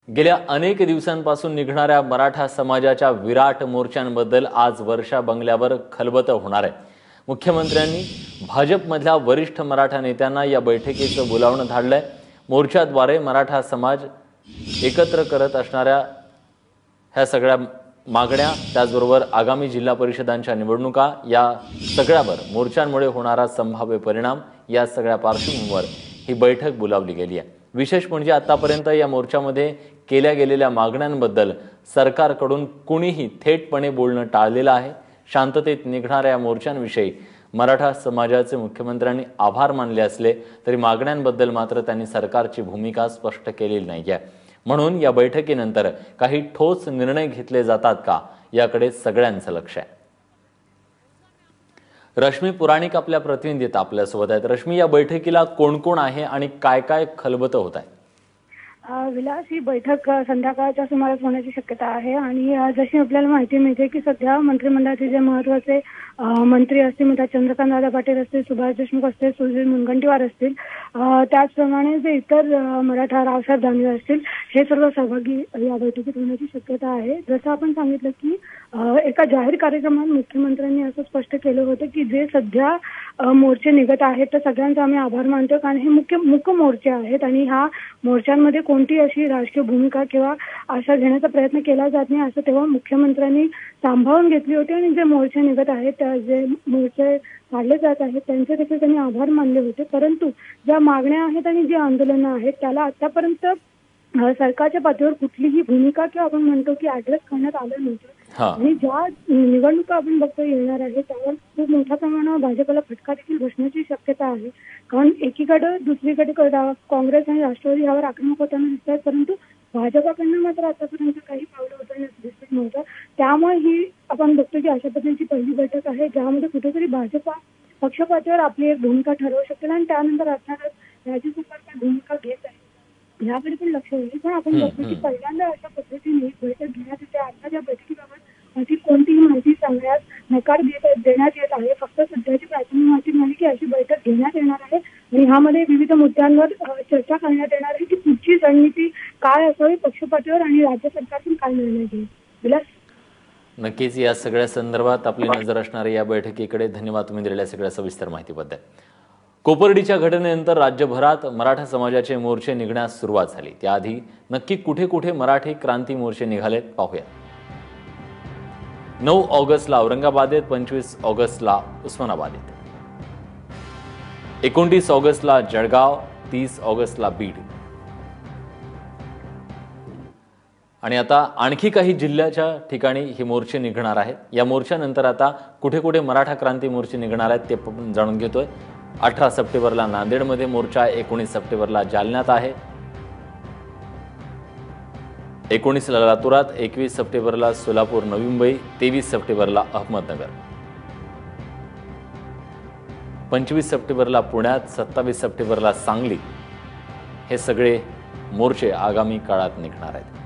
गेल्या अनेक दिवसांपासून निघणाऱ्या मराठा समाजाच्या विराट मोर्चांबद्दल आज वर्षा बंगल्यावर खलबतं होणार आहे। मुख्यमंत्र्यांनी भाजपमधल्या वरिष्ठ मराठा नेत्यांना या बैठकीचं बोलावणं धाडलंय। मोर्चाद्वारे मराठा समाज एकत्र करत असणाऱ्या ह्या सगळ्या मागण्या, त्याचबरोबर आगामी जिल्हा परिषदांच्या निवडणुका या सगळ्यावर मोर्चांमुळे होणारा संभाव्य परिणाम या सगळ्या पार्श्वभूमीवर ही बैठक बोलावली गेली आहे। विशेष म्हणजे आतापर्यंत या मोर्चामध्ये केल्या गेलेल्या मागण्यांबद्दल सरकारकडून कुणीही थेटपणे बोलणं टाळलेलं आहे। शांततेत निघणाऱ्या या मोर्चांविषयी मराठा समाजाचे मुख्यमंत्र्यांनी आभार मानले असले तरी मागण्यांबद्दल मात्र त्यांनी सरकारची भूमिका स्पष्ट केलेली नाहीये। म्हणून या बैठकीनंतर काही ठोस निर्णय घेतले जातात का याकडे सगळ्यांचं लक्ष आहे। रश्मी पुराणिक आपल्या प्रतिनिधीत आपल्यासोबत आहेत। रश्मी, या बैठकीला कोण कोण आहे आणि काय काय खलबतं होत आहे? विलास, ही बैठक संध्याकाळच्या सुमारास होण्याची शक्यता आहे आणि जशी आपल्याला माहिती मिळते की सध्या मंत्रिमंडळाचे जे महत्त्वाचे मंत्री असतील, म्हणजे चंद्रकांत दादा पाटील असतील, सुभाष देशमुख असतील, सुधीर मुनगंटीवार असतील, त्याचप्रमाणे जे इतर मराठा रावसाहेब दानवे असतील, हे सर्व सहभागी या बैठकीत होण्याची शक्यता आहे। जसं आपण सांगितलं की एका जाहीर कार्यक्रमात मुख्यमंत्र्यांनी असं स्पष्ट केलं होतं की जे सध्या मोर्चे निघत आहेत तर सगळ्यांचा आम्ही आभार मानतो, कारण हे मुख्य मोर्चे आहेत आणि ह्या मोर्चांमध्ये कोणती अशी राजकीय भूमिका किंवा आशा घेण्याचा प्रयत्न केला जात नाही असं तेव्हा मुख्यमंत्र्यांनी सांभाळून घेतली होती आणि जे मोर्चे निघत आहेत, जे मोर्चे काढले जात आहेत त्यांचे देखील त्यांनी आभार मानले होते। परंतु ज्या मागण्या आहेत आणि जी आंदोलनं आहेत त्याला आतापर्यंत सरकारच्या पातळीवर कुठलीही भूमिका किंवा आपण म्हणतो की ऍड्रेस करण्यात आलं नव्हतं आणि ज्या निवडणुका आपण बघतो येणार आहे त्यावर खूप मोठ्या प्रमाणावर भाजपला फटका देखील बसण्याची शक्यता आहे। कारण एकीकडे दुसरीकडे काँग्रेस आणि राष्ट्रवादी यावर आक्रमक होताना दिसत आहेत, परंतु भाजपाकडनं मात्र आतापर्यंत काही पावलं उचलण्यास दिसत नव्हतं। त्यामुळे ही आपण बघतो की अशा पद्धतीची पहिली बैठक आहे ज्यामध्ये कुठेतरी भाजपा पक्षपातळीवर आपली एक भूमिका ठरवू शकेल आणि त्यानंतर असणारच राज्य सरकार काय भूमिका घेत आहे याकडे पण लक्ष होईल। पण आपण बघतो की पहिल्यांदा अशा पद्धतीने बैठक घेण्यात येते। आता ज्या बैठकीबाबत अशी कोणतीही माहिती सांगण्यास नकार देण्यात येत आहे। फक्त सध्याची प्राथमिक माहिती मिळाली की अशी बैठक घेण्यात येणार आहे आणि ह्यामध्ये विविध मुद्द्यांवर चर्चा करण्यात येणार आहे की पुढची रणनीती काय असावी पक्षपातळीवर आणि राज्य सरकारतून काय निर्णय घेईल। विलास, नक्कीच या सगळ्या संदर्भात आपली नजर असणाऱ्या या बैठकीकडे धन्यवाद तुम्ही दिलेल्या सगळ्या सविस्तर माहितीबद्दल। कोपर्डीच्या घटनेनंतर राज्यभरात मराठा समाजाचे मोर्चे निघण्यास सुरुवात झाली। त्याआधी नक्की कुठे कुठे मराठी क्रांती मोर्चे निघालेत पाहूया। 9 ऑगस्टला औरंगाबादेत, 25 ऑगस्टला उस्मानाबादेत, 29 ऑगस्टला जळगाव, 30 ऑगस्टला बीड आणि आता आणखी काही जिल्ह्याच्या ठिकाणी हे मोर्चे निघणार आहेत। या मोर्चानंतर आता कुठे कुठे मराठा क्रांती मोर्चे निघणार आहेत ते जाणून घेतोय। 18 सप्टेंबरला नांदेडमध्ये मोर्चा, 19 सप्टेंबरला जालन्यात आहे, 19ला लातूरात, 21 सप्टेंबरला सोलापूर नवी मुंबई, 23 सप्टेंबरला अहमदनगर, 25 सप्टेंबरला पुण्यात, 27 सप्टेंबरला सांगली हे सगळे मोर्चे आगामी काळात निघणार आहेत।